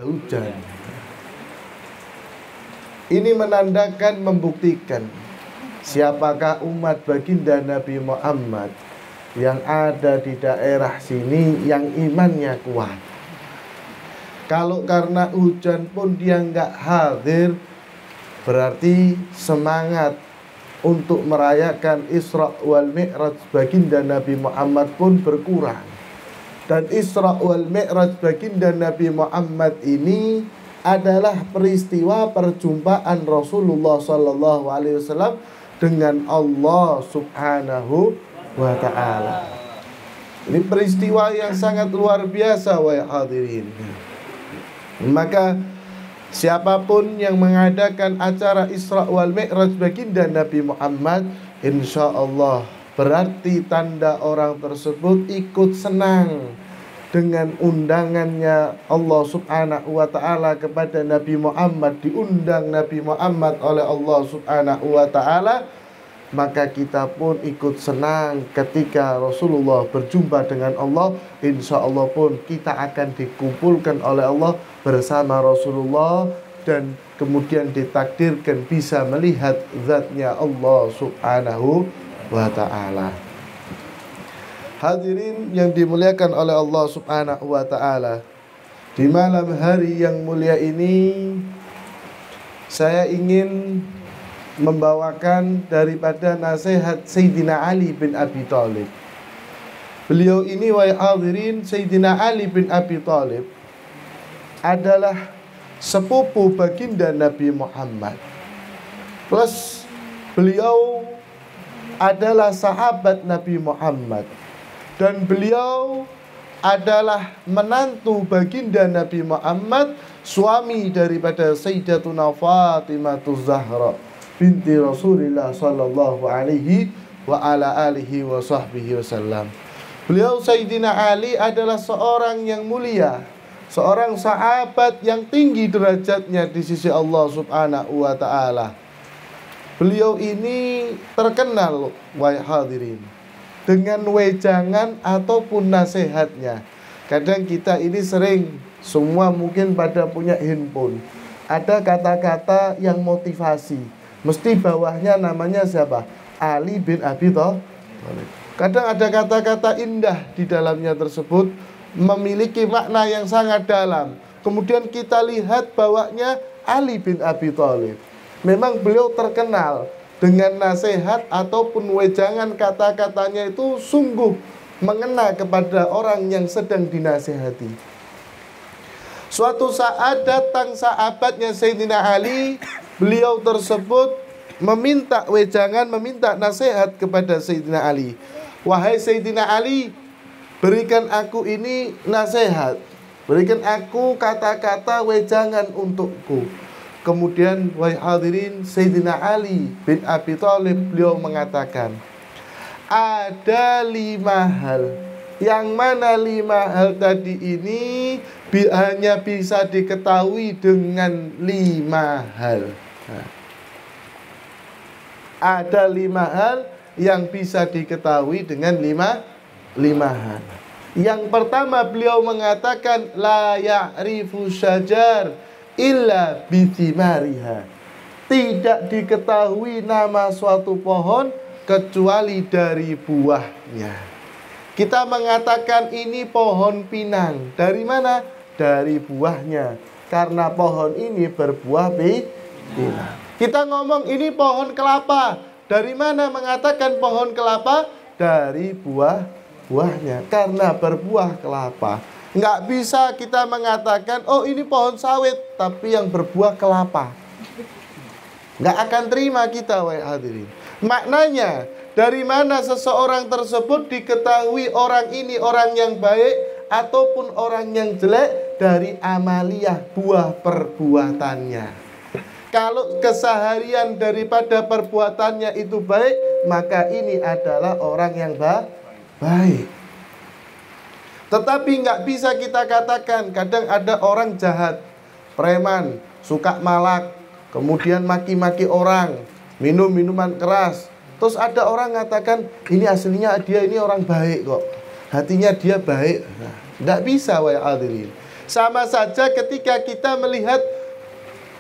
hujan. Ini menandakan, membuktikan siapakah umat baginda Nabi Muhammad yang ada di daerah sini yang imannya kuat. Kalau karena hujan pun dia nggak hadir, berarti semangat untuk merayakan Isra wal Mi'raj baginda Nabi Muhammad pun berkurang. Dan Isra wal Mi'raj baginda Nabi Muhammad ini adalah peristiwa perjumpaan Rasulullah SAW dengan Allah Subhanahu wa ta'ala. Ini peristiwa yang sangat luar biasa, wahai hadirin. Maka siapapun yang mengadakan acara Isra wal Mi'raj baginda Nabi Muhammad, insya Allah berarti tanda orang tersebut ikut senang dengan undangannya Allah Subhanahu wa ta'ala kepada Nabi Muhammad. Diundang Nabi Muhammad oleh Allah Subhanahu wa ta'ala, maka kita pun ikut senang ketika Rasulullah berjumpa dengan Allah. Insya Allah pun kita akan dikumpulkan oleh Allah bersama Rasulullah, dan kemudian ditakdirkan bisa melihat zatnya Allah Subhanahu wa ta'ala. Hadirin yang dimuliakan oleh Allah Subhanahu wa ta'ala, di malam hari yang mulia ini saya ingin membawakan daripada nasihat Sayyidina Ali bin Abi Thalib. Beliau ini, wahai hadirin, Sayyidina Ali bin Abi Thalib adalah sepupu baginda Nabi Muhammad, plus beliau adalah sahabat Nabi Muhammad, dan beliau adalah menantu baginda Nabi Muhammad, suami daripada Sayyidatuna Fatimah Zahra binti Rasulullah sallallahu alaihi wa ala alihi wa sahbihi wasallam. Beliau Sayyidina Ali adalah seorang yang mulia, seorang sahabat yang tinggi derajatnya di sisi Allah Subhanahu wa ta'ala. Beliau ini terkenal, wahai hadirin, dengan wejangan ataupun nasihatnya. Kadang kita ini sering, semua mungkin pada punya handphone, ada kata-kata yang motivasi, mesti bawahnya namanya siapa? Ali bin Abi Thalib. Kadang ada kata-kata indah di dalamnya tersebut, memiliki makna yang sangat dalam. Kemudian kita lihat bawahnya Ali bin Abi Thalib. Memang beliau terkenal dengan nasihat ataupun wejangan kata-katanya itu sungguh mengena kepada orang yang sedang dinasihati. Suatu saat datang sahabatnya Sayyidina Ali. Beliau tersebut meminta wejangan, meminta nasihat kepada Sayyidina Ali. Wahai Sayyidina Ali, berikan aku ini nasihat, berikan aku kata-kata wejangan untukku. Kemudian, wahai hadirin, Sayyidina Ali bin Abi Thalib beliau mengatakan, ada 5 hal, yang mana 5 hal tadi ini hanya bisa diketahui dengan 5 hal. Ada 5 hal yang bisa diketahui dengan 5 hal. Yang pertama, beliau mengatakan la ya'rifu syajar illa bithimariha. Tidak diketahui nama suatu pohon kecuali dari buahnya. Kita mengatakan ini pohon pinang. Dari mana? Dari buahnya. Karena pohon ini berbuah pinang. Kita ngomong ini pohon kelapa. Dari mana mengatakan pohon kelapa? Dari buahnya. Karena berbuah kelapa. Nggak bisa kita mengatakan, oh ini pohon sawit, tapi yang berbuah kelapa. Nggak akan terima kita, wahai hadirin. Maknanya, dari mana seseorang tersebut diketahui orang ini orang yang baik ataupun orang yang jelek? Dari amaliyah, buah perbuatannya. Kalau keseharian daripada perbuatannya itu baik, maka ini adalah orang yang baik. Tetapi nggak bisa kita katakan, kadang ada orang jahat, preman, suka malak, kemudian maki-maki orang, minum minuman keras. Terus ada orang mengatakan, ini aslinya dia ini orang baik kok, hatinya dia baik. Nah, nggak bisa, wahai hadirin. Sama saja ketika kita melihat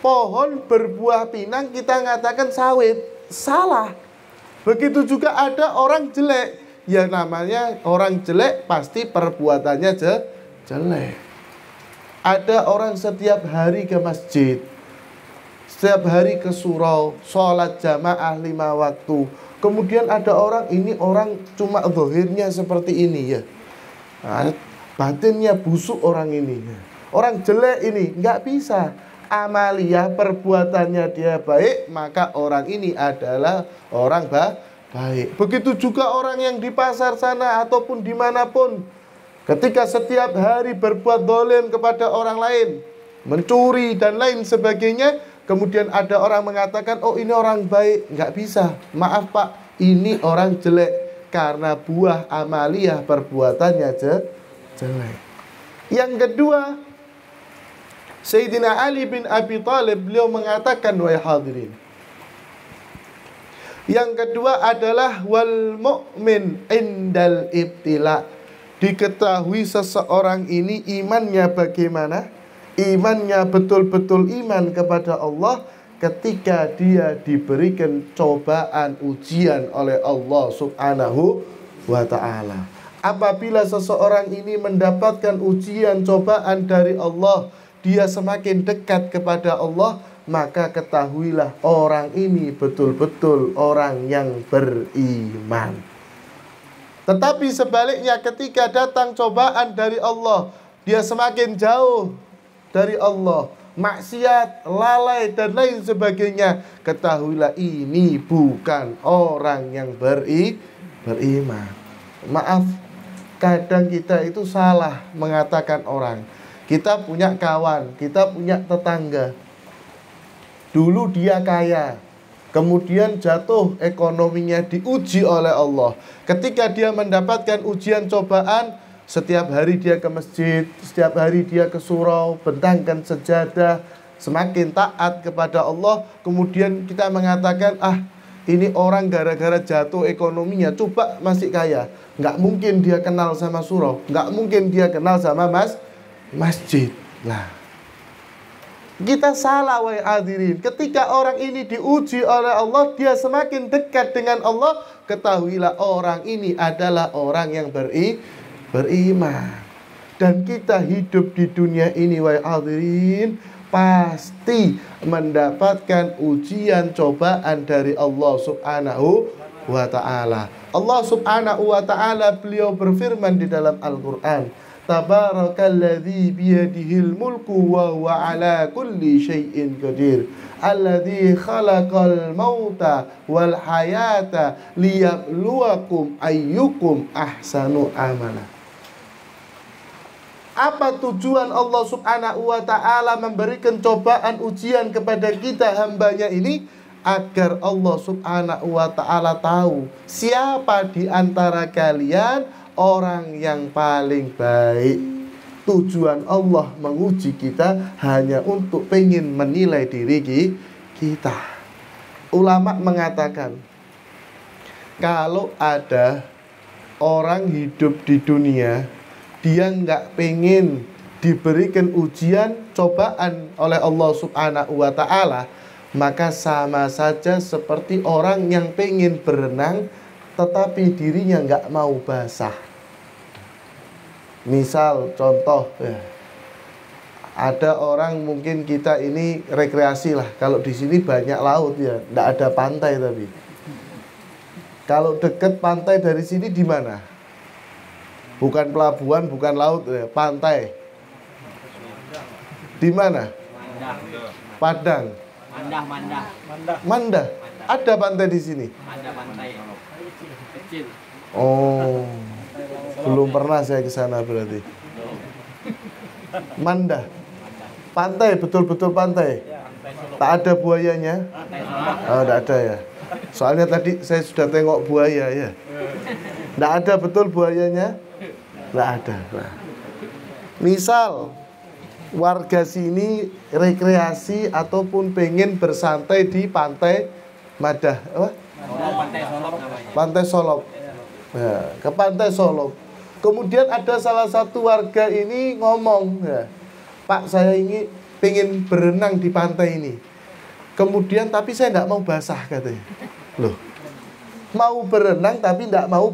pohon berbuah pinang, kita mengatakan sawit. Salah. Begitu juga ada orang jelek. Ya namanya orang jelek pasti perbuatannya jelek. Ada orang setiap hari ke masjid, setiap hari ke surau, sholat jamaah 5 waktu. Kemudian ada orang, ini orang cuma zahirnya seperti ini ya. Nah, batinnya busuk orang ini. Orang jelek ini, nggak bisa. Amaliyah perbuatannya dia baik, maka orang ini adalah orang baik. Begitu juga orang yang di pasar sana ataupun dimanapun. Ketika setiap hari berbuat zalim kepada orang lain, mencuri dan lain sebagainya, kemudian ada orang mengatakan, oh ini orang baik. Nggak bisa. Maaf Pak, ini orang jelek. Karena buah amaliyah perbuatannya jelek. Yang kedua, Sayyidina Ali bin Abi Thalib beliau mengatakan, wahai hadirin, yang kedua adalah wal mu'min indal ibtila. Diketahui seseorang ini imannya bagaimana? Imannya betul-betul iman kepada Allah ketika dia diberikan cobaan ujian oleh Allah Subhanahu wa ta'ala. Apabila seseorang ini mendapatkan ujian cobaan dari Allah, dia semakin dekat kepada Allah, maka ketahuilah orang ini betul-betul orang yang beriman. Tetapi sebaliknya ketika datang cobaan dari Allah, dia semakin jauh dari Allah, maksiat, lalai dan lain sebagainya, ketahuilah ini bukan orang yang beriman. Maaf, kadang kita itu salah mengatakan orang. Kita punya kawan, kita punya tetangga. Dulu dia kaya, kemudian jatuh ekonominya, diuji oleh Allah. Ketika dia mendapatkan ujian cobaan, setiap hari dia ke masjid, setiap hari dia ke surau, bentangkan sejadah, semakin taat kepada Allah. Kemudian kita mengatakan, ini orang gara-gara jatuh ekonominya, coba masih kaya. Nggak mungkin dia kenal sama surau, nggak mungkin dia kenal sama masjid. Nah, kita salah wahai hadirin. Ketika orang ini diuji oleh Allah, dia semakin dekat dengan Allah, ketahuilah orang ini adalah orang yang beriman. Dan kita hidup di dunia ini wahai hadirin, pasti mendapatkan ujian cobaan dari Allah Subhanahu wa ta'ala. Allah Subhanahu wa ta'ala beliau berfirman di dalam Al-Quran, Tabarakalladzi biyadihil mulku wa huwa ala kulli syai'in qadir. Alladzi khalaqal mauta wal hayata liyabluwakum ayyukum ahsanu amala. Apa tujuan Allah Subhanahu wa ta'ala memberikan cobaan ujian kepada kita hambanya ini? Agar Allah Subhanahu wa ta'ala tahu siapa di antara kalian orang yang paling baik. Tujuan Allah menguji kita hanya untuk pengen menilai diri kita. Ulama mengatakan, kalau ada orang hidup di dunia, dia nggak pengen diberikan ujian cobaan oleh Allah Subhanahu wa ta'ala, maka sama saja seperti orang yang pengen berenang tetapi dirinya nggak mau basah. Misal contoh ya, ada orang, mungkin kita ini rekreasi lah, kalau di sini banyak laut ya, nggak ada pantai. Tapi kalau deket pantai dari sini di mana? Bukan pelabuhan, bukan laut ya, pantai. Di mana? Padang. Mandah. Ada pantai di sini? Ada pantai kecil. Oh, belum pernah saya ke sana berarti. Mandah. Pantai, betul-betul pantai. Tak ada buayanya? Oh, tidak ada ya. Soalnya tadi saya sudah tengok buaya ya. Tidak ada betul buayanya? Tidak ada. Nah, misal warga sini rekreasi ataupun pengen bersantai di pantai Madah, apa? Pantai Solok namanya. Pantai Solok. Ya, ke Pantai Solok. Kemudian ada salah satu warga ini ngomong, ya, Pak, saya ini pengen berenang di pantai ini. Kemudian tapi saya nggak mau basah katanya. Loh, mau berenang tapi nggak mau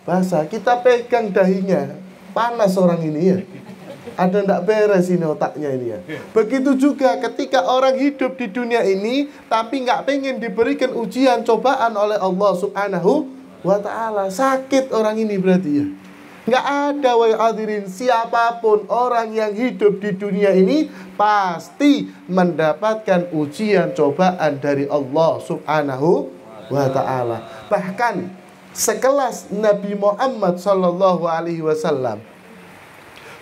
basah. Kita pegang dahinya, panas orang ini ya. Ada ndak beres ini otaknya ini ya. Begitu juga ketika orang hidup di dunia ini tapi nggak pengen diberikan ujian cobaan oleh Allah Subhanahu wa ta'ala. Sakit orang ini berarti ya. Nggak ada wahai hadirin, siapapun orang yang hidup di dunia ini pasti mendapatkan ujian cobaan dari Allah Subhanahu wa ta'ala. Bahkan sekelas Nabi Muhammad sallallahu alaihi wasallam,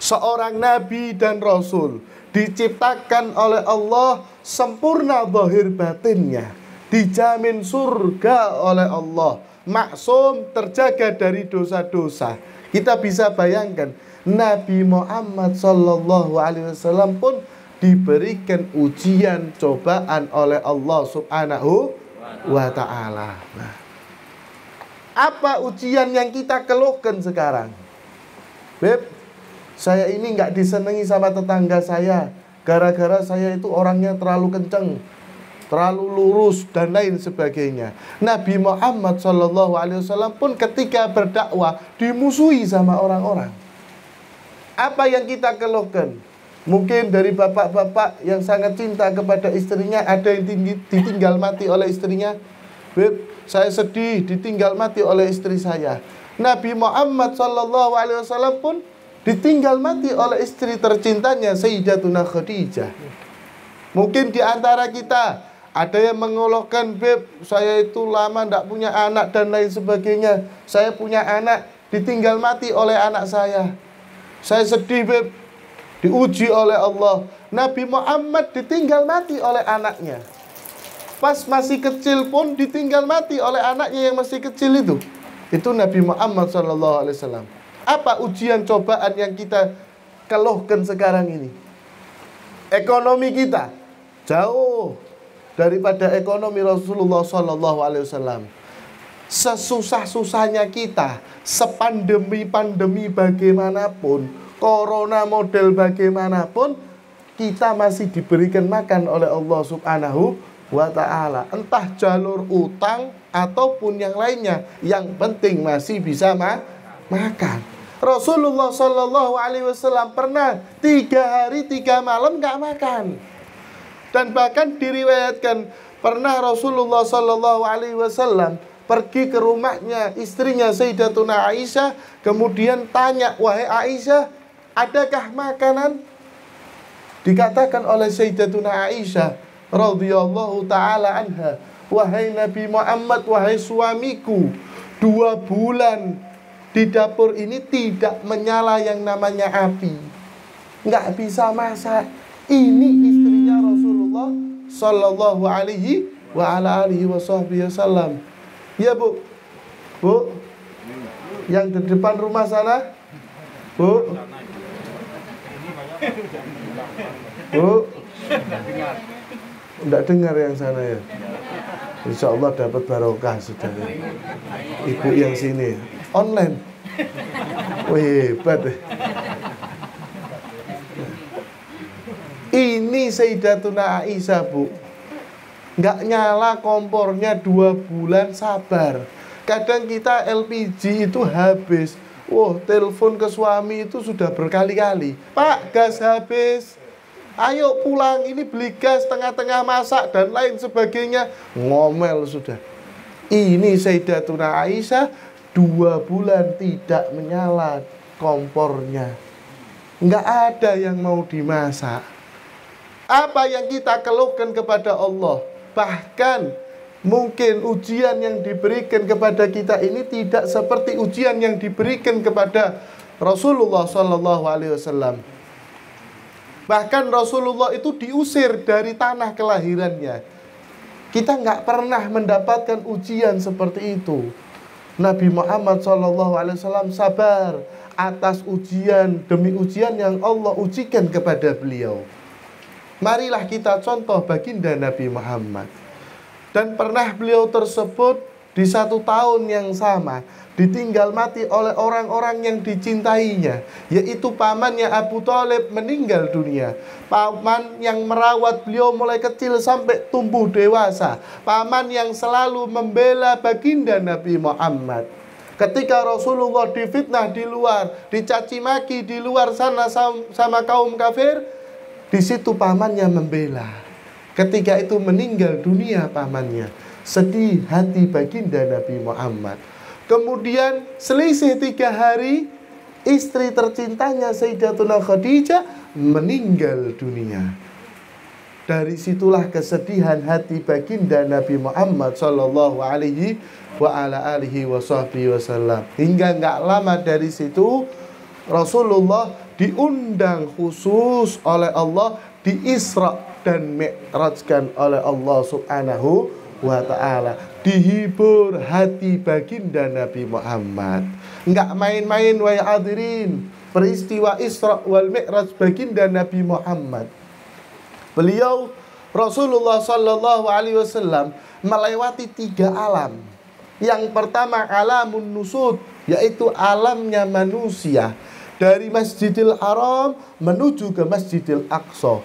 seorang nabi dan rasul, diciptakan oleh Allah sempurna zahir batinnya, dijamin surga oleh Allah, maksum, terjaga dari dosa-dosa. Kita bisa bayangkan Nabi Muhammad sallallahu alaihi wasallam pun diberikan ujian cobaan oleh Allah Subhanahu wa ta'ala. Nah, apa ujian yang kita keluhkan sekarang? Beb, saya ini nggak disenangi sama tetangga saya gara-gara saya itu orangnya terlalu kenceng, terlalu lurus dan lain sebagainya. Nabi Muhammad SAW pun ketika berdakwah dimusuhi sama orang-orang. Apa yang kita keluhkan? Mungkin dari bapak-bapak yang sangat cinta kepada istrinya, ada yang ditinggal mati oleh istrinya. Beb, saya sedih ditinggal mati oleh istri saya. Nabi Muhammad SAW pun ditinggal mati oleh istri tercintanya Sayyidatuna Khadijah. Mungkin di antara kita ada yang mengeluhkan, beb, saya itu lama tidak punya anak dan lain sebagainya. Saya punya anak, ditinggal mati oleh anak saya. Saya sedih, beb, diuji oleh Allah. Nabi Muhammad ditinggal mati oleh anaknya. Pas masih kecil pun ditinggal mati oleh anaknya yang masih kecil itu. Itu Nabi Muhammad SAW. Apa ujian cobaan yang kita keluhkan sekarang ini? Ekonomi kita jauh daripada ekonomi Rasulullah SAW. Sesusah-susahnya kita, sepandemi-pandemi bagaimanapun, corona model bagaimanapun, kita masih diberikan makan oleh Allah Subhanahu wa ta'ala. Entah jalur utang ataupun yang lainnya, yang penting masih bisa makan. Rasulullah SAW pernah 3 hari 3 malam nggak makan. Dan bahkan diriwayatkan pernah Rasulullah SAW pergi ke rumahnya istrinya Sayyidatuna Aisyah, kemudian tanya, wahai Aisyah, adakah makanan? Dikatakan oleh Sayyidatuna Aisyah radhiyallahu ta'ala anha, wahai Nabi Muhammad, wahai suamiku, 2 bulan di dapur ini tidak menyala yang namanya api, nggak bisa masak. Ini istrinya Rasulullah sallallahu alaihi wa ala alihi wasallam. Ya, Bu. Bu. Yang di depan rumah sana. Bu. Bu. Enggak dengar yang sana ya. Insya Allah dapat barokah sudah. Ibu yang sini online. Wih, hebat. Ini Sayyidatuna Aisyah, Bu, nggak nyala kompornya 2 bulan, sabar. Kadang kita LPG itu habis, wah, telepon ke suami itu sudah berkali-kali, Pak, gas habis, ayo pulang, ini beli gas, tengah-tengah masak dan lain sebagainya. Ngomel sudah. Ini Sayyidatuna Aisyah 2 bulan tidak menyala kompornya, nggak ada yang mau dimasak. Apa yang kita keluhkan kepada Allah? Bahkan mungkin ujian yang diberikan kepada kita ini tidak seperti ujian yang diberikan kepada Rasulullah SAW. Bahkan Rasulullah itu diusir dari tanah kelahirannya. Kita nggak pernah mendapatkan ujian seperti itu. Nabi Muhammad SAW sabar atas ujian demi ujian yang Allah ujikan kepada beliau. Marilah kita contoh baginda Nabi Muhammad. Dan pernah beliau tersebut di 1 tahun yang sama ditinggal mati oleh orang-orang yang dicintainya, yaitu pamannya Abu Thalib meninggal dunia. Paman yang merawat beliau mulai kecil sampai tumbuh dewasa. Paman yang selalu membela baginda Nabi Muhammad. Ketika Rasulullah difitnah di luar, dicaci maki di luar sana sama kaum kafir, di situ pamannya membela. Ketika itu meninggal dunia pamannya, sedih hati baginda Nabi Muhammad. Kemudian selisih 3 hari, istri tercintanya Sayyidatuna Khadijah meninggal dunia. Dari situlah kesedihan hati baginda Nabi Muhammad sallallahu alaihi wa ala alihi wa sahbihi wasallam. Hingga nggak lama dari situ Rasulullah diundang khusus oleh Allah, di Isra dan Mi'rajkan oleh Allah subhanahu wa ta'ala. Dihibur hati baginda Nabi Muhammad. Nggak main-main wahai hadirin, peristiwa Isra wal Mi'raj baginda Nabi Muhammad. Beliau Rasulullah sallallahu alaihi wasallam melewati 3 alam. Yang pertama alamun nusud, yaitu alamnya manusia, dari Masjidil Haram menuju ke Masjidil Aqsa.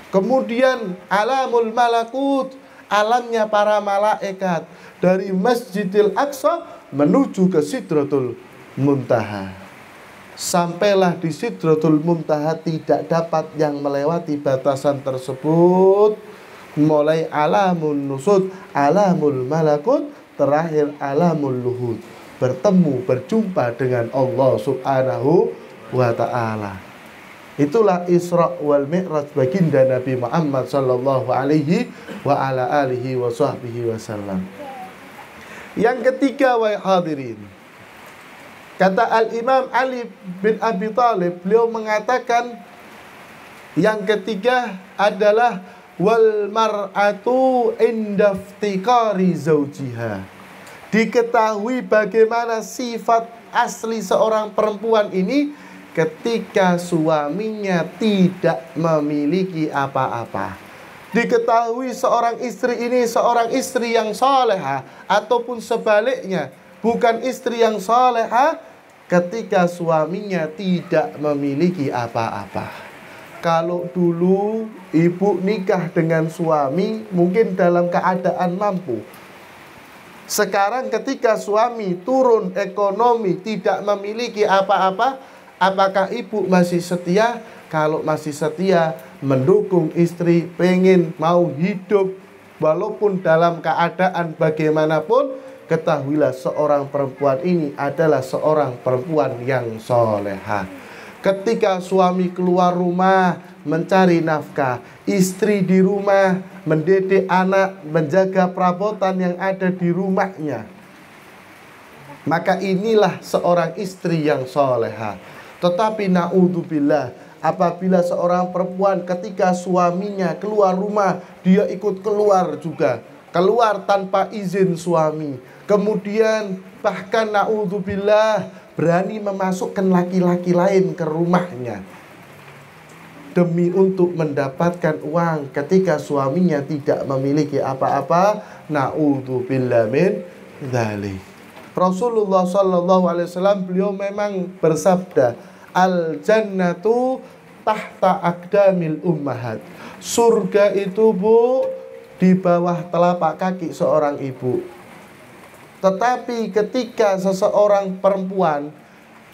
Kemudian alamul malakut, alamnya para malaikat, dari Masjidil Aqsa menuju ke Sidratul Muntaha. Sampailah di Sidratul Muntaha, tidak dapat yang melewati batasan tersebut. Mulai alamun nusud, alamul malakut, terakhir alamul luhud. Bertemu, berjumpa dengan Allah subhanahu wa ta'ala. Itulah Isra wal Mi'raj baginda Nabi Muhammad sallallahu alaihi wa ala alihi wa sahbihi wasallam. Yang ketiga wahai hadirin, kata Al-Imam Ali bin Abi Thalib, beliau mengatakan yang ketiga adalah wal mar'atu inda iftikari zaujiha. Diketahui bagaimana sifat asli seorang perempuan ini ketika suaminya tidak memiliki apa-apa. Diketahui seorang istri ini seorang istri yang salehah, ataupun sebaliknya, bukan istri yang salehah ketika suaminya tidak memiliki apa-apa. Kalau dulu ibu nikah dengan suami mungkin dalam keadaan mampu. Sekarang ketika suami turun ekonomi, tidak memiliki apa-apa, apakah ibu masih setia? Kalau masih setia, mendukung istri, pengen mau hidup walaupun dalam keadaan bagaimanapun, ketahuilah seorang perempuan ini adalah seorang perempuan yang solehah. Ketika suami keluar rumah mencari nafkah, istri di rumah mendidik anak, menjaga perabotan yang ada di rumahnya, maka inilah seorang istri yang solehah. Tetapi naudzubillah, apabila seorang perempuan ketika suaminya keluar rumah, dia ikut keluar juga, keluar tanpa izin suami, kemudian bahkan naudzubillah berani memasukkan laki-laki lain ke rumahnya demi untuk mendapatkan uang ketika suaminya tidak memiliki apa-apa, naudzubillah min dzalik. Rasulullah sallallahu alaihi wasallam beliau memang bersabda, al jannatu tahta aqdamil ummahat. Surga itu Bu di bawah telapak kaki seorang ibu. Tetapi ketika seseorang perempuan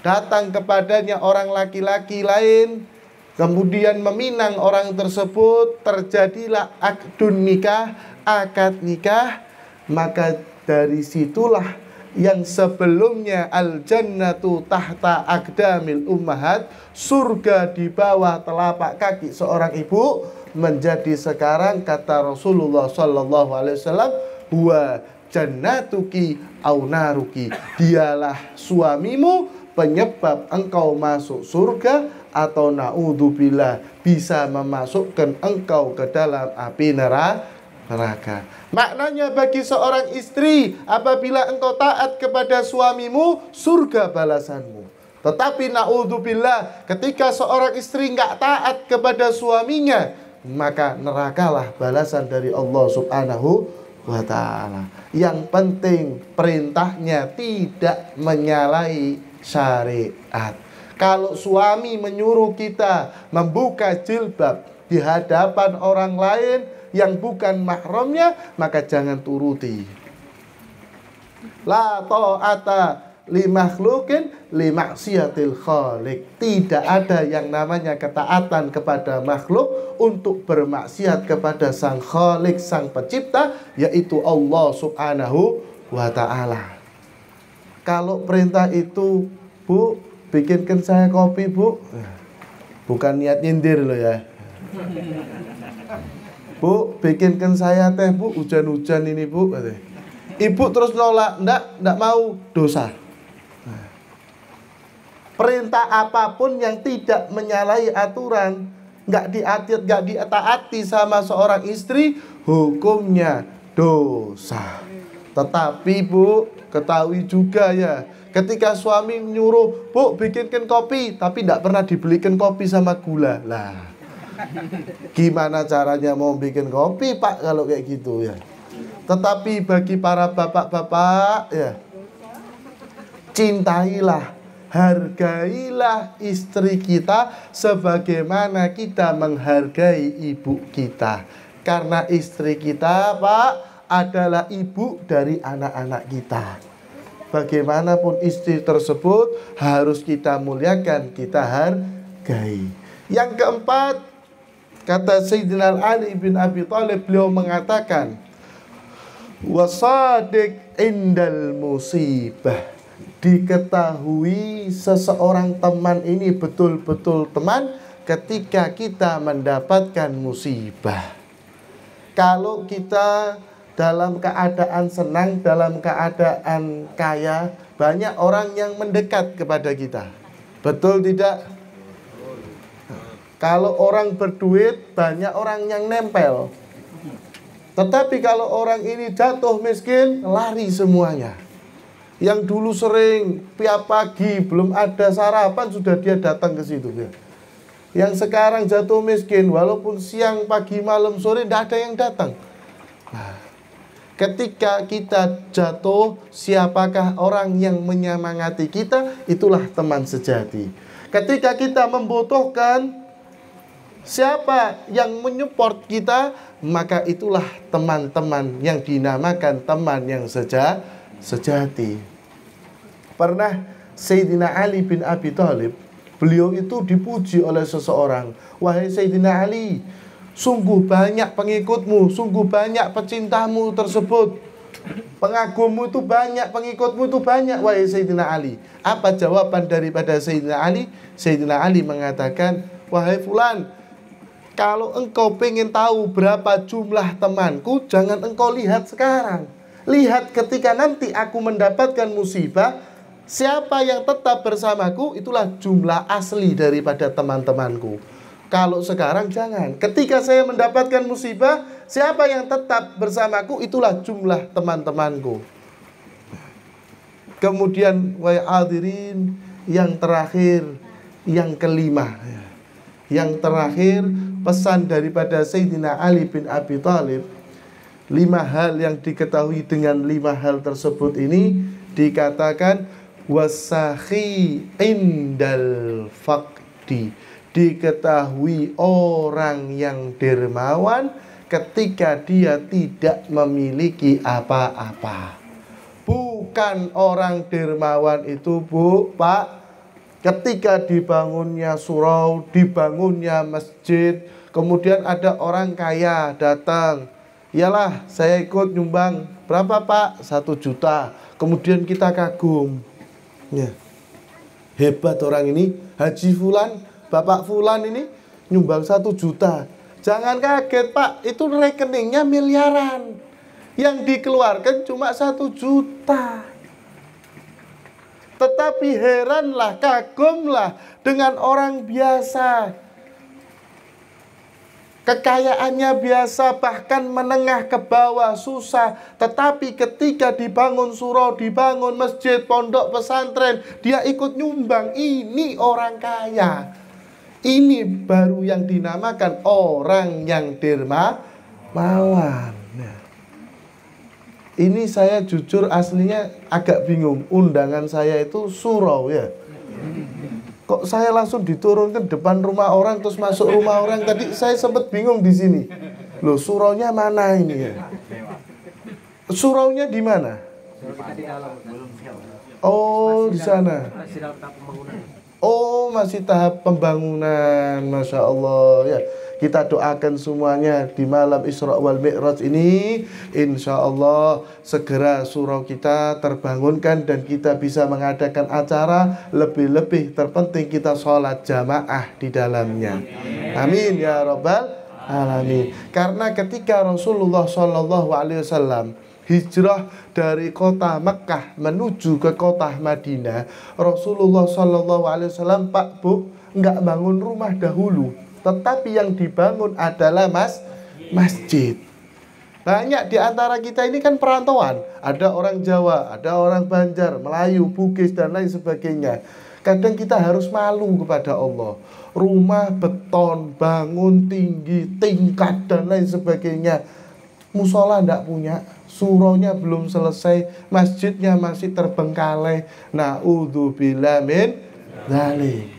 datang kepadanya orang laki-laki lain, kemudian meminang orang tersebut, terjadilah akdun nikah, akad nikah, maka dari situlah yang sebelumnya al-jannatu tahta aqdamil ummahat, surga di bawah telapak kaki seorang ibu, menjadi sekarang kata Rasulullah sallallahu alaihi wasallam, huwa jannatuki au naruki, dialah suamimu penyebab engkau masuk surga atau naudzubillah bisa memasukkan engkau ke dalam api neraka. Maknanya bagi seorang istri, apabila engkau taat kepada suamimu, surga balasanmu. Tetapi naudzubillah, ketika seorang istri enggak taat kepada suaminya, maka nerakalah balasan dari Allah subhanahu wa ta'ala. Yang penting perintahnya tidak menyalahi syariat. Kalau suami menyuruh kita membuka jilbab di hadapan orang lain yang bukan mahramnya, maka jangan turuti. La ta'ata li makhlukin li maksiatil khaliq. Tidak ada yang namanya ketaatan kepada makhluk untuk bermaksiat kepada sang khaliq, sang pencipta, yaitu Allah subhanahu wa ta'ala. Kalau perintah itu, Bu, bikinkan saya kopi, Bu. Bukan niat nyindir loh ya. Bu, bikinkan saya teh, Bu. Hujan-hujan ini, Bu. Ibu terus nolak, enggak mau, dosa. Perintah apapun yang tidak menyalahi aturan, enggak ditaati sama seorang istri, hukumnya dosa. Tetapi Bu, ketahui juga ya, ketika suami nyuruh, Bu, bikinkan kopi, tapi enggak pernah dibelikan kopi sama gula. Lah, gimana caranya mau bikin kopi, Pak, kalau kayak gitu ya? Tetapi bagi para bapak-bapak ya, cintailah, hargailah istri kita sebagaimana kita menghargai ibu kita. Karena istri kita, Pak, adalah ibu dari anak-anak kita. Bagaimanapun istri tersebut harus kita muliakan, kita hargai. Yang keempat, kata Sayyidina Ali bin Abi Thalib, beliau mengatakan, wasadiq indal musibah. Diketahui seseorang teman ini betul-betul teman ketika kita mendapatkan musibah. Kalau kita dalam keadaan senang, dalam keadaan kaya, banyak orang yang mendekat kepada kita. Betul tidak? Kalau orang berduit, banyak orang yang nempel. Tetapi kalau orang ini jatuh miskin, lari semuanya. Yang dulu sering tiap pagi belum ada sarapan sudah dia datang ke situ ya. Yang sekarang jatuh miskin, walaupun siang, pagi, malam, sore tidak ada yang datang. Nah, ketika kita jatuh, siapakah orang yang menyemangati kita? Itulah teman sejati. Ketika kita membutuhkan, siapa yang menyupport kita? Maka itulah teman-teman yang dinamakan teman yang sejati. Pernah Sayyidina Ali bin Abi Thalib, beliau itu dipuji oleh seseorang. Wahai Sayyidina Ali, sungguh banyak pengikutmu, sungguh banyak pecintamu tersebut. Pengagummu itu banyak, pengikutmu itu banyak, wahai Sayyidina Ali. Apa jawaban daripada Sayyidina Ali? Sayyidina Ali mengatakan, wahai fulan, kalau engkau pengen tahu berapa jumlah temanku, jangan engkau lihat sekarang. Lihat ketika nanti aku mendapatkan musibah, siapa yang tetap bersamaku, itulah jumlah asli daripada teman-temanku. Kalau sekarang jangan. Ketika saya mendapatkan musibah, siapa yang tetap bersamaku, itulah jumlah teman-temanku. Kemudian, wahai hadirin, yang terakhir, yang kelima. Yang terakhir, pesan daripada Sayyidina Ali bin Abi Thalib. 5 hal yang diketahui dengan 5 hal tersebut ini dikatakan wasakhi indal faqdi. Diketahui orang yang dermawan ketika dia tidak memiliki apa-apa. Bukan orang dermawan itu, Bu, Pak, ketika dibangunnya surau, dibangunnya masjid, kemudian ada orang kaya datang, iyalah saya ikut nyumbang, berapa Pak? 1 juta. Kemudian kita kagum ya, hebat orang ini, Haji Fulan, Bapak Fulan ini nyumbang 1 juta. Jangan kaget Pak, itu rekeningnya miliaran, yang dikeluarkan cuma 1 juta. Tetapi heranlah, kagumlah dengan orang biasa, kekayaannya biasa, bahkan menengah ke bawah, susah. Tetapi ketika dibangun surau, dibangun masjid, pondok pesantren, dia ikut nyumbang. Ini orang kaya. Ini baru yang dinamakan orang yang dermawan. Ini saya jujur aslinya agak bingung. Undangan saya itu surau ya. Kok saya langsung diturunkan depan rumah orang terus masuk rumah orang? Tadi saya sempat bingung di sini. Loh, suraunya mana ini ya? Suraunya di mana? Oh, di sana. Oh, masih tahap pembangunan. Masya Allah ya. Kita doakan semuanya di malam Isra wal Mi'raj ini, insya Allah segera surau kita terbangunkan dan kita bisa mengadakan acara. Lebih-lebih terpenting kita sholat jamaah di dalamnya. Amin ya rabbal alamin. Karena ketika Rasulullah SAW hijrah dari kota Mekkah menuju ke kota Madinah, Rasulullah SAW, Pak Bu, nggak bangun rumah dahulu, tetapi yang dibangun adalah masjid. Banyak di antara kita ini kan perantauan. Ada orang Jawa, ada orang Banjar, Melayu, Bugis, dan lain sebagainya. Kadang kita harus malu kepada Allah. Rumah beton, bangun tinggi, tingkat, dan lain sebagainya. Musola enggak punya, suraunya belum selesai, masjidnya masih terbengkalai. Na'udzubillah min dzalik.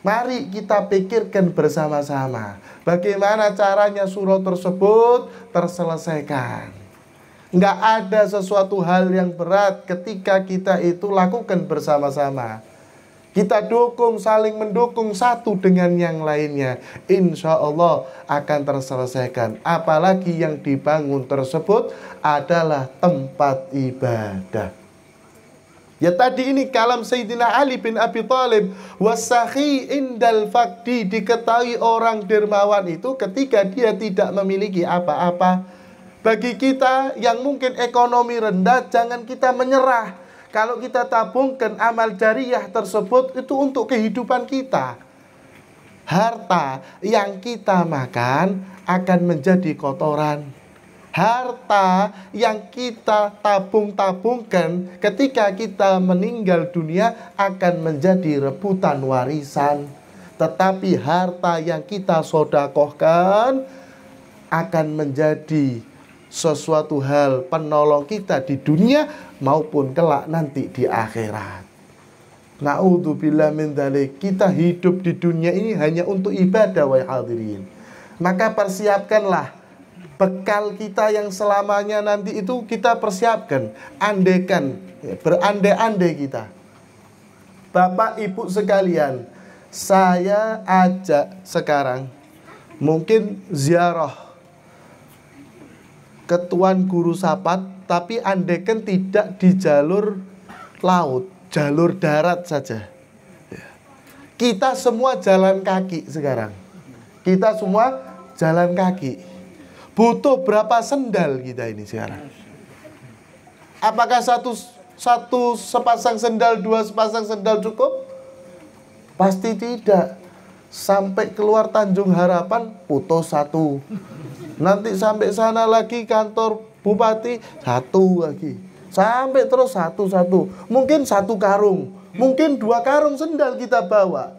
Mari kita pikirkan bersama-sama bagaimana caranya surau tersebut terselesaikan. Nggak ada sesuatu hal yang berat ketika kita itu lakukan bersama-sama. Kita dukung, saling mendukung satu dengan yang lainnya. Insya Allah akan terselesaikan. Apalagi yang dibangun tersebut adalah tempat ibadah. Ya tadi ini kalam Sayyidina Ali bin Abi Thalib, wasakhi indal fakdi, diketahui orang dermawan itu ketika dia tidak memiliki apa-apa. Bagi kita yang mungkin ekonomi rendah, jangan kita menyerah. Kalau kita tabungkan amal jariyah tersebut itu untuk kehidupan kita. Harta yang kita makan akan menjadi kotoran. Harta yang kita tabung-tabungkan ketika kita meninggal dunia akan menjadi rebutan warisan. Tetapi harta yang kita sodakohkan akan menjadi sesuatu hal penolong kita di dunia maupun kelak nanti di akhirat. Na'udzubillah min dzalik. Kita hidup di dunia ini hanya untuk ibadah, wahai hadirin. Maka persiapkanlah bekal kita yang selamanya nanti itu kita persiapkan. Andaikan, berandai-andai kita. Bapak Ibu sekalian, saya ajak sekarang mungkin ziarah ke Tuan Guru Sapat, tapi andaikan tidak di jalur laut, jalur darat saja. Kita semua jalan kaki sekarang. Kita semua jalan kaki. Butuh berapa sendal kita ini sekarang? Apakah satu sepasang sendal, dua sepasang sendal cukup? Pasti tidak. Sampai keluar Tanjung Harapan putus satu. Nanti sampai sana lagi kantor bupati satu lagi. Sampai terus satu-satu. Mungkin satu karung, mungkin dua karung sendal kita bawa.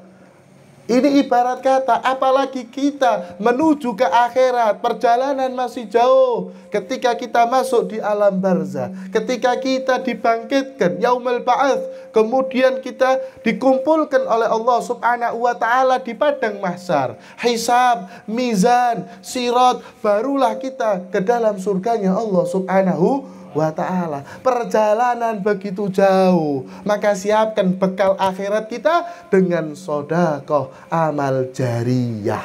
Ini ibarat kata, apalagi kita menuju ke akhirat, perjalanan masih jauh. Ketika kita masuk di alam barzah, ketika kita dibangkitkan, yaumul ba'ats, kemudian kita dikumpulkan oleh Allah Subhanahu wa ta'ala di padang mahsyar, hisab, mizan, sirat, barulah kita ke dalam surganya Allah Subhanahu wa ta'ala. Perjalanan begitu jauh, maka siapkan bekal akhirat kita dengan sedekah amal jariyah.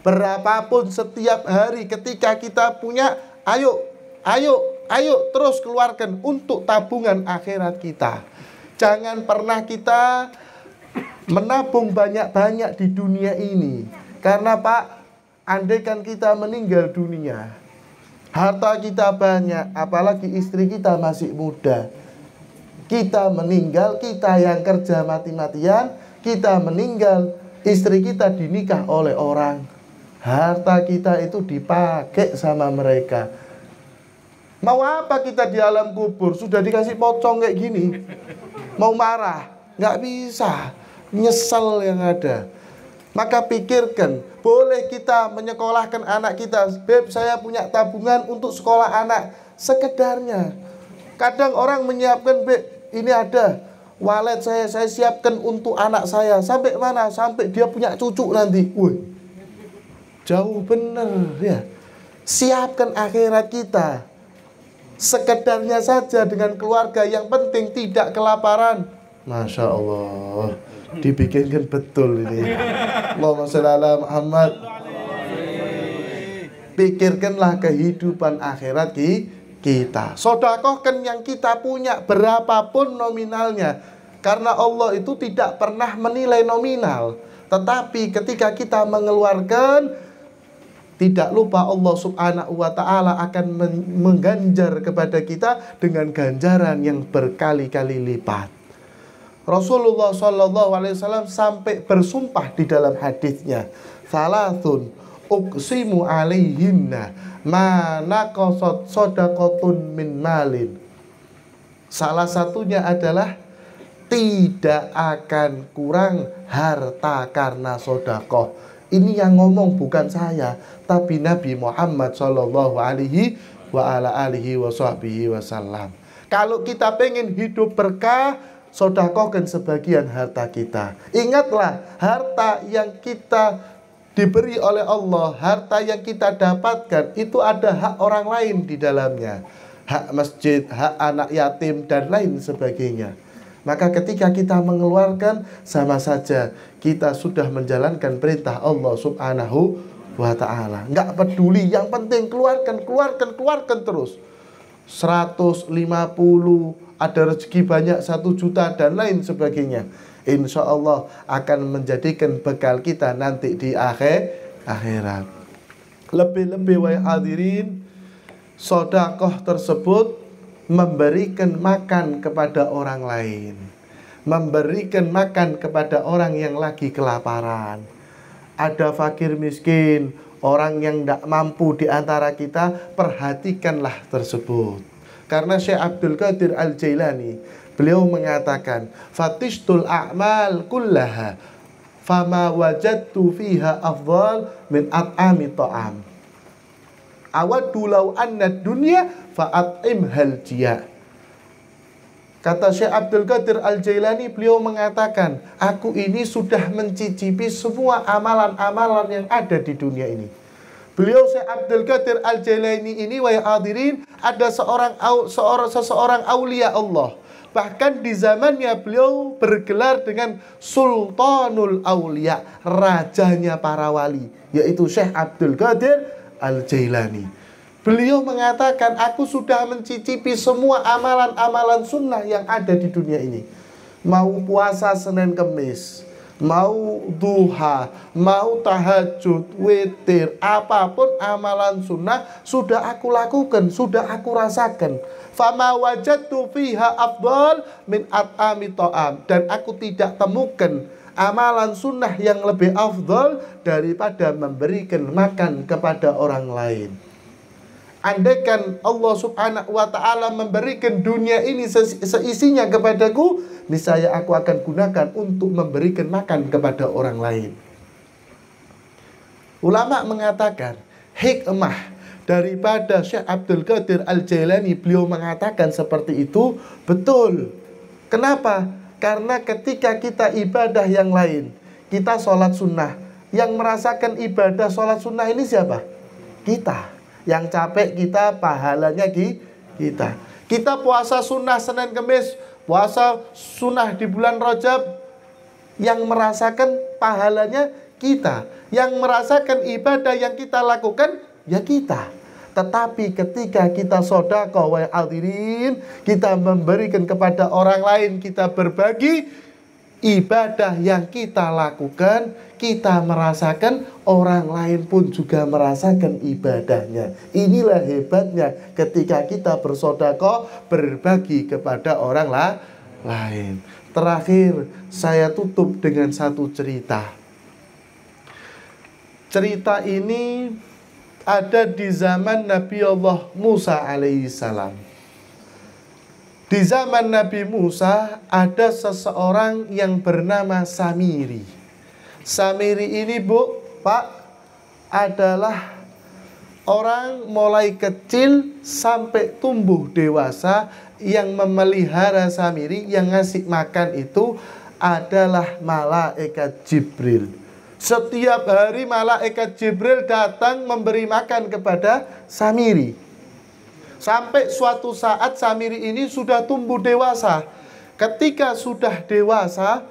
Berapapun setiap hari ketika kita punya, ayo terus keluarkan untuk tabungan akhirat kita. Jangan pernah kita menabung banyak-banyak di dunia ini. Karena Pak, andaikan kita meninggal dunia, harta kita banyak, apalagi istri kita masih muda. Kita meninggal, kita yang kerja mati-matian, kita meninggal, istri kita dinikah oleh orang. Harta kita itu dipakai sama mereka. Mau apa kita di alam kubur? Sudah dikasih pocong kayak gini. Mau marah? Nggak bisa. Nyesel yang ada. Maka pikirkan, boleh kita menyekolahkan anak kita. Beb, saya punya tabungan untuk sekolah anak. sekedarnya. Kadang orang menyiapkan, ini ada walet saya siapkan untuk anak saya. Sampai mana? Sampai dia punya cucu nanti. Wih, jauh bener ya. Siapkan akhirat kita. Sekedarnya saja dengan keluarga, yang penting tidak kelaparan. Masya Allah, dibikinkan betul ini. Allahumma sholli ala Muhammad. Pikirkanlah kehidupan akhirat kita. Sodakohkan yang kita punya, berapapun nominalnya. Karena Allah itu tidak pernah menilai nominal. Tetapi ketika kita mengeluarkan, tidak lupa Allah subhanahu wa ta'ala akan mengganjar kepada kita dengan ganjaran yang berkali-kali lipat. Rasulullah SAW sampai bersumpah di dalam hadisnya, Salasun uqsimu alaihinna ma naqasat shadaqatun min malin. Salah satunya adalah tidak akan kurang harta karena sodakoh. Ini yang ngomong bukan saya, tapi Nabi Muhammad Sallallahu Alaihi Wasallam. Kalau kita pengen hidup berkah, sodakohkan sebagian harta kita. Ingatlah, harta yang kita diberi oleh Allah, harta yang kita dapatkan, itu ada hak orang lain di dalamnya. Hak masjid, hak anak yatim, dan lain sebagainya. Maka ketika kita mengeluarkan, sama saja kita sudah menjalankan perintah Allah subhanahu wa ta'ala. Nggak peduli, yang penting keluarkan terus. 150, ada rezeki banyak 1 juta dan lain sebagainya. Insya Allah akan menjadikan bekal kita nanti di akhirat. Lebih-lebih wahai hadirin, sedekah tersebut memberikan makan kepada orang lain, memberikan makan kepada orang yang lagi kelaparan. Ada fakir miskin, orang yang tidak mampu di antara kita, perhatikanlah tersebut. Karena Syekh Abdul Qadir Al-Jailani, beliau mengatakan, fatishtul a'mal kullaha fama wajadtu fiha afdal min at'ami ta'am. Awaddu law anna dunya fa'at'im hal jia. Kata Syekh Abdul Qadir Al-Jailani, beliau mengatakan, aku ini sudah mencicipi semua amalan-amalan yang ada di dunia ini. Beliau Syekh Abdul Qadir Al-Jailani ini, wahai hadirin, ada seseorang aulia Allah. Bahkan di zamannya beliau bergelar dengan Sultanul Aulia, rajanya para wali, yaitu Syekh Abdul Qadir Al-Jailani. Beliau mengatakan, aku sudah mencicipi semua amalan-amalan sunnah yang ada di dunia ini. Mau puasa Senin Kemis, mau duha, mau tahajud, witir, apapun amalan sunnah sudah aku lakukan, sudah aku rasakan. Fama wajadtu fiha afdal min at'ami ta'am. Dan aku tidak temukan amalan sunnah yang lebih afdal daripada memberikan makan kepada orang lain. Andaikan Allah subhanahu wa ta'ala memberikan dunia ini seisinya kepadaku, niscaya aku akan gunakan untuk memberikan makan kepada orang lain. Ulama mengatakan, hikmah daripada Syekh Abdul Qadir Al-Jailani, beliau mengatakan seperti itu, betul. Kenapa? Karena ketika kita ibadah yang lain, kita sholat sunnah, yang merasakan ibadah sholat sunnah ini siapa? Kita. Yang capek kita, pahalanya kita. Kita puasa sunnah Senin Kemis, puasa sunnah di bulan Rajab, yang merasakan pahalanya kita. Yang merasakan ibadah yang kita lakukan, ya kita. Tetapi ketika kita sedekah, wahai hadirin, kita memberikan kepada orang lain, kita berbagi, ibadah yang kita lakukan, kita merasakan, orang lain pun juga merasakan ibadahnya. Inilah hebatnya ketika kita bersedekah, berbagi kepada orang lain. Terakhir, saya tutup dengan satu cerita. Cerita ini ada di zaman Nabi Allah Musa alaihissalam. Di zaman Nabi Musa ada seseorang yang bernama Samiri. Samiri ini, Bu, Pak, adalah orang mulai kecil sampai tumbuh dewasa yang memelihara Samiri, yang ngasih makan itu adalah malaikat Jibril. Setiap hari malaikat Jibril datang memberi makan kepada Samiri. Sampai suatu saat Samiri ini sudah tumbuh dewasa. Ketika sudah dewasa,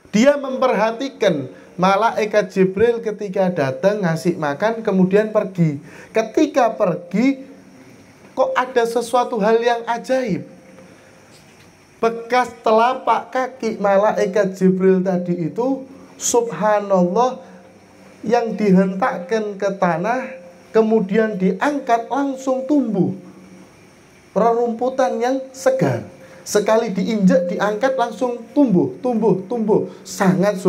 dia memperhatikan malaikat Jibril ketika datang ngasih makan kemudian pergi. Ketika pergi, kok ada sesuatu hal yang ajaib. Bekas telapak kaki malaikat Jibril tadi itu, subhanallah, yang dihentakkan ke tanah kemudian diangkat langsung tumbuh rerumputan yang segar. Sekali diinjak diangkat langsung tumbuh sangat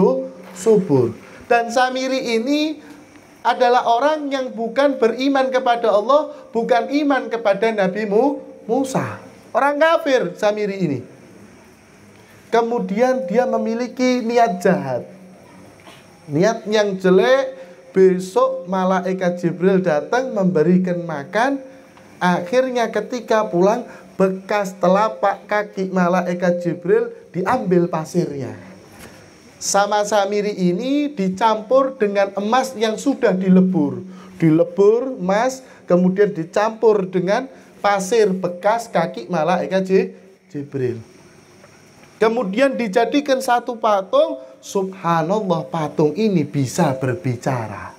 subur. Dan Samiri ini adalah orang yang bukan beriman kepada Allah, bukan iman kepada Nabi Musa. Orang kafir Samiri ini. Kemudian dia memiliki niat jahat, niat yang jelek. Besok malaikat Jibril datang memberikan makan. Akhirnya ketika pulang, bekas telapak kaki malaikat Jibril diambil pasirnya. Sama Samiri ini dicampur dengan emas yang sudah dilebur. Dilebur emas, kemudian dicampur dengan pasir bekas kaki malaikat Jibril. Kemudian dijadikan satu patung. Subhanallah, patung ini bisa berbicara.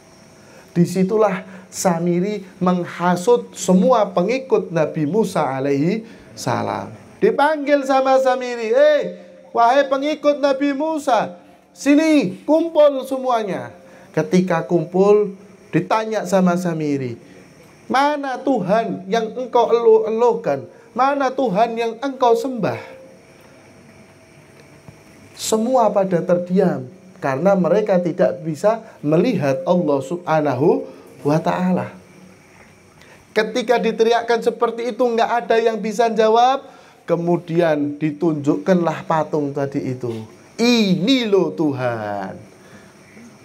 Disitulah Samiri menghasut semua pengikut Nabi Musa alaihi salam. Dipanggil sama Samiri, wahai pengikut Nabi Musa, sini kumpul semuanya. Ketika kumpul, ditanya sama Samiri, mana Tuhan yang engkau eluh-eluhkan? Mana Tuhan yang engkau sembah? Semua pada terdiam karena mereka tidak bisa melihat Allah Subhanahu wa ta'ala. Ketika diteriakkan seperti itu, nggak ada yang bisa jawab. Kemudian ditunjukkanlah patung tadi itu. Ini loh Tuhan.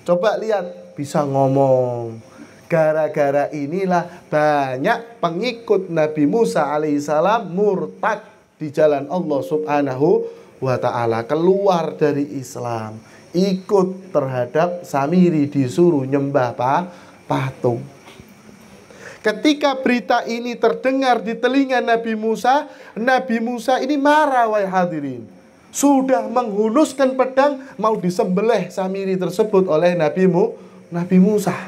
Coba lihat, bisa ngomong. Gara-gara inilah banyak pengikut Nabi Musa alaihissalam murtad di jalan Allah Subhanahu wa ta'ala, keluar dari Islam, ikut terhadap Samiri, disuruh nyembah patung. Ketika berita ini terdengar di telinga Nabi Musa ini marah, wahai hadirin. Sudah menghunuskan pedang, mau disembelih Samiri tersebut oleh Nabi Musa.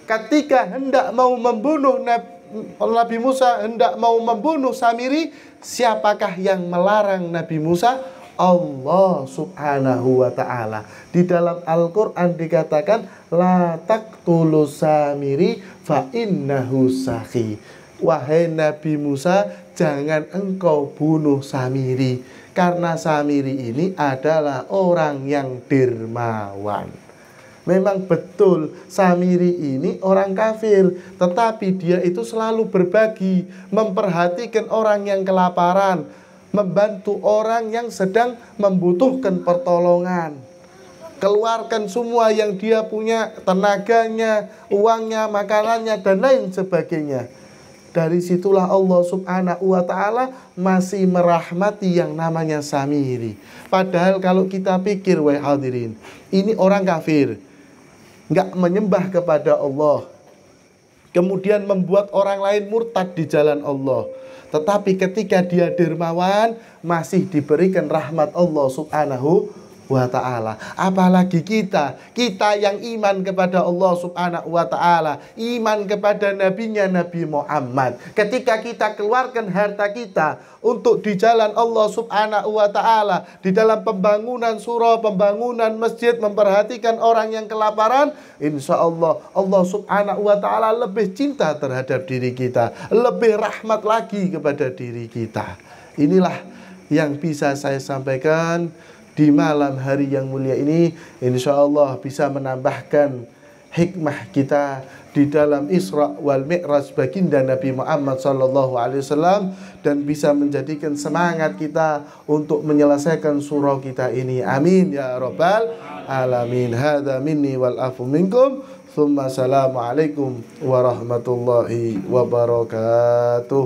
Ketika hendak mau membunuh Nabi Musa, hendak mau membunuh Samiri, siapakah yang melarang Nabi Musa? Allah Subhanahu wa ta'ala. Di dalam Al-Quran dikatakan, la taqtulu Samiri fa innahu sakhi. Wahai Nabi Musa, jangan engkau bunuh Samiri, karena Samiri ini adalah orang yang dermawan. Memang betul Samiri ini orang kafir, tetapi dia itu selalu berbagi, memperhatikan orang yang kelaparan, membantu orang yang sedang membutuhkan pertolongan. Keluarkan semua yang dia punya, tenaganya, uangnya, makanannya, dan lain sebagainya. Dari situlah Allah Subhanahu wa ta'ala masih merahmati yang namanya Samiri. Padahal kalau kita pikir, wahai hadirin, ini orang kafir, nggak menyembah kepada Allah, kemudian membuat orang lain murtad di jalan Allah. Tetapi ketika dia dermawan, masih diberikan rahmat Allah Subhanahu wa ta'ala. Apalagi kita yang iman kepada Allah Subhanahu wa ta'ala, iman kepada nabinya Nabi Muhammad. Ketika kita keluarkan harta kita untuk di jalan Allah Subhanahu wa ta'ala, di dalam pembangunan surau, pembangunan masjid, memperhatikan orang yang kelaparan, insya Allah Allah Subhanahu wa ta'ala lebih cinta terhadap diri kita, lebih rahmat lagi kepada diri kita. Inilah yang bisa saya sampaikan di malam hari yang mulia ini. Insya Allah bisa menambahkan hikmah kita di dalam Isra wal Mi'raj baginda Nabi Muhammad sallallahu alaihi wasallam, dan bisa menjadikan semangat kita untuk menyelesaikan surau kita ini. Amin ya rabbal alamin. Hadza minni wal afu minkum. Tsumma assalamu alaikum warahmatullahi wabarakatuh.